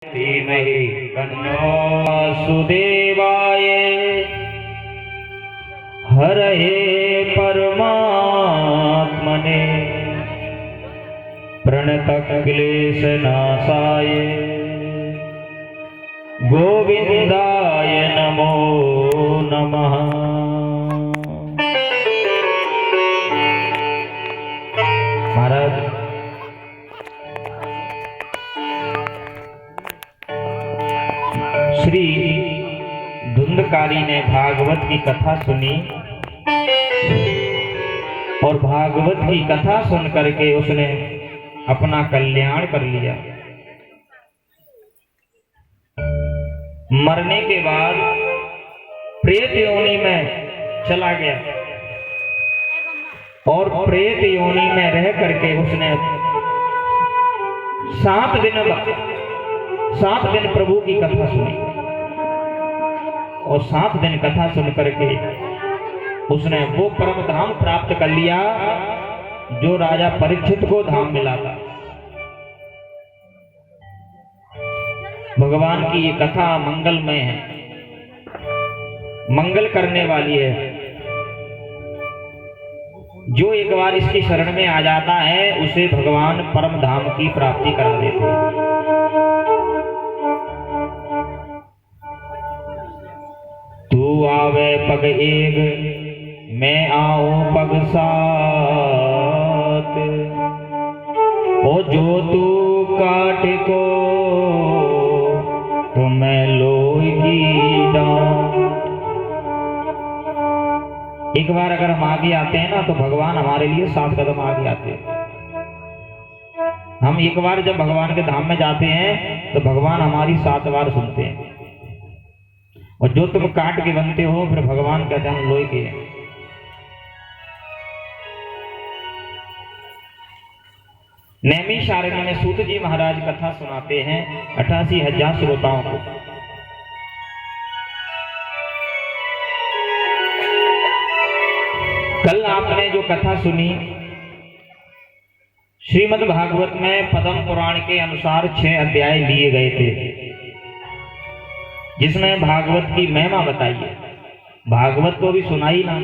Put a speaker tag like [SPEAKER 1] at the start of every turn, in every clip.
[SPEAKER 1] धीमहि तन्नो वासुदेवाय हरये परमात्मने प्रणतक्लेशनाशाय गोविन्दाय नमो नमः। महाराज श्री धुंधकारी ने भागवत की कथा सुनी और भागवत की कथा सुन करके उसने अपना कल्याण कर लिया। मरने के बाद प्रेत योनि में चला गया और प्रेत योनि में रह करके उसने 7 दिन प्रभु की कथा सुनी और 7 दिन कथा सुन करके उसने वो परम धाम प्राप्त कर लिया जो राजा परीक्षित को धाम मिला था। भगवान की ये कथा मंगलमय है, मंगल करने वाली है। जो एक बार इसकी शरण में आ जाता है उसे भगवान परम धाम की प्राप्ति करा देते हैं। तू आवे पग एक मैं आऊं पग 7, ओ जो तू काट को तो मैं लोई की डांट। एक बार अगर हम आगे आते हैं ना तो भगवान हमारे लिए 7 कदम आगे आते हैं। हम एक बार जब भगवान के धाम में जाते हैं तो भगवान हमारी 7 बार सुनते हैं और जो तुम काट के बनते हो फिर भगवान कहते हैं हम लोहे के हैं। नैमिषारण्य में सूत जी महाराज कथा सुनाते हैं 88,000 श्रोताओं को। कल आपने जो कथा सुनी श्रीमद् भागवत में पद्म पुराण के अनुसार 6 अध्याय लिए गए थे जिसमें भागवत की महिमा बताई है। भागवत को भी सुनाई ना,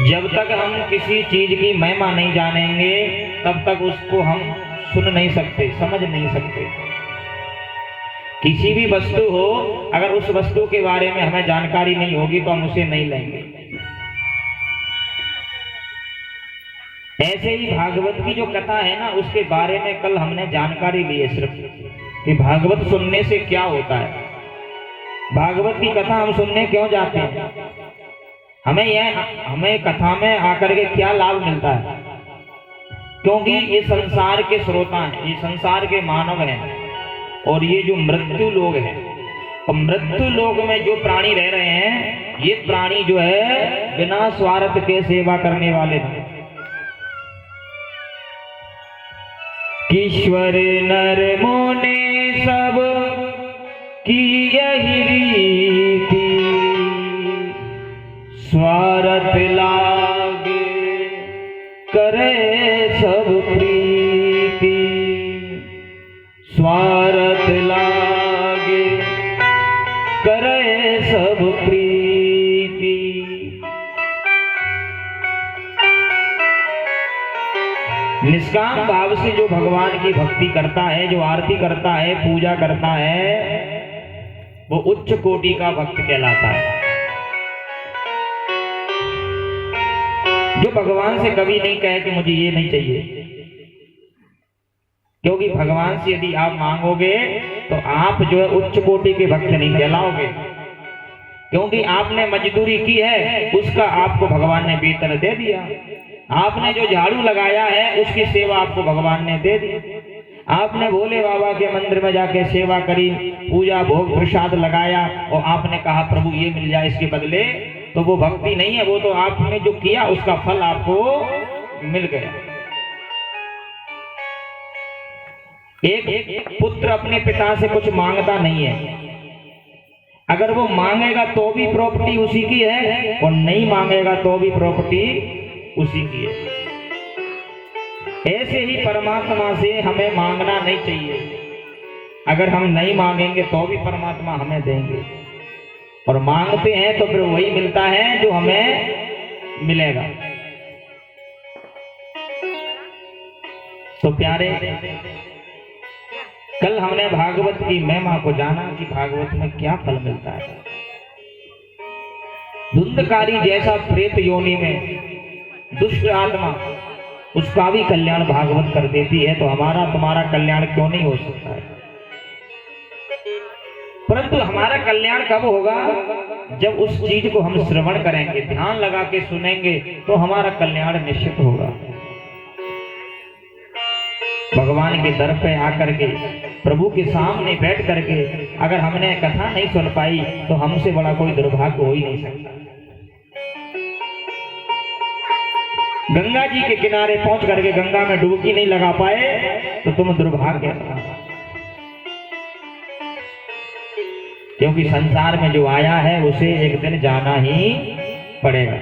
[SPEAKER 1] जब तक हम किसी चीज की महिमा नहीं जानेंगे तब तक उसको हम सुन नहीं सकते, समझ नहीं सकते। किसी भी वस्तु हो, अगर उस वस्तु के बारे में हमें जानकारी नहीं होगी तो हम उसे नहीं लेंगे। ऐसे ही भागवत की जो कथा है ना उसके बारे में कल हमने जानकारी ली है सिर्फ कि भागवत सुनने से क्या होता है, भागवत की कथा हम सुनने क्यों जाते हैं, हमें कथा में आकर के क्या लाभ मिलता है। क्योंकि ये संसार के श्रोता हैं, ये संसार के मानव हैं और ये जो मृत्यु लोग हैं, और मृत्यु लोग में जो प्राणी रह रहे हैं ये प्राणी जो है बिना स्वार्थ के सेवा करने वाले हैं। ईश्वर नर मुनि सब की यही रीति, स्वार्थ लागे करे सब प्रीति, स्वार्थ लागे करे सब प्रीति। निष्काम भाव से जो भगवान की भक्ति करता है, जो आरती करता है, पूजा करता है, वो उच्च कोटि का भक्त कहलाता है। जो भगवान से कभी नहीं कहे कि मुझे ये नहीं चाहिए, क्योंकि भगवान से यदि आप मांगोगे तो आप जो है उच्च कोटि के भक्त नहीं कहलाओगे, क्योंकि आपने मजदूरी की है उसका आपको भगवान ने वेतन दे दिया। आपने जो झाड़ू लगाया है उसकी सेवा आपको भगवान ने दे दी। आपने भोले बाबा के मंदिर में जाके सेवा करी, पूजा भोग प्रसाद लगाया और आपने कहा प्रभु ये मिल जाए इसके बदले, तो वो भक्ति नहीं है, वो तो आपने जो किया उसका फल आपको मिल गया। एक पुत्र अपने पिता से कुछ मांगता नहीं है, अगर वो मांगेगा तो भी प्रॉपर्टी उसी की है और नहीं मांगेगा तो भी प्रॉपर्टी उसी की है। ऐसे ही परमात्मा से हमें मांगना नहीं चाहिए। अगर हम नहीं मांगेंगे तो भी परमात्मा हमें देंगे, और मांगते हैं तो फिर वही मिलता है जो हमें मिलेगा। तो प्यारे, कल हमने भागवत की महिमा को जाना कि भागवत में क्या फल मिलता है। धुंधकारी जैसा प्रेत योनि में दुष्ट आत्मा, उसका भी कल्याण भागवत कर देती है, तो हमारा तुम्हारा कल्याण क्यों नहीं हो सकता है। परंतु हमारा कल्याण कब होगा? जब उस चीज को हम श्रवण करेंगे, ध्यान लगा के सुनेंगे, तो हमारा कल्याण निश्चित होगा। भगवान के दर पे आकर के, प्रभु के सामने बैठ करके अगर हमने कथा नहीं सुन पाई तो हमसे बड़ा कोई दुर्भाग्य हो ही नहीं सकता। गंगा जी के किनारे पहुंच करके गंगा में डुबकी नहीं लगा पाए तो तुम दुर्भाग्य, क्योंकि संसार में जो आया है उसे एक दिन जाना ही पड़ेगा।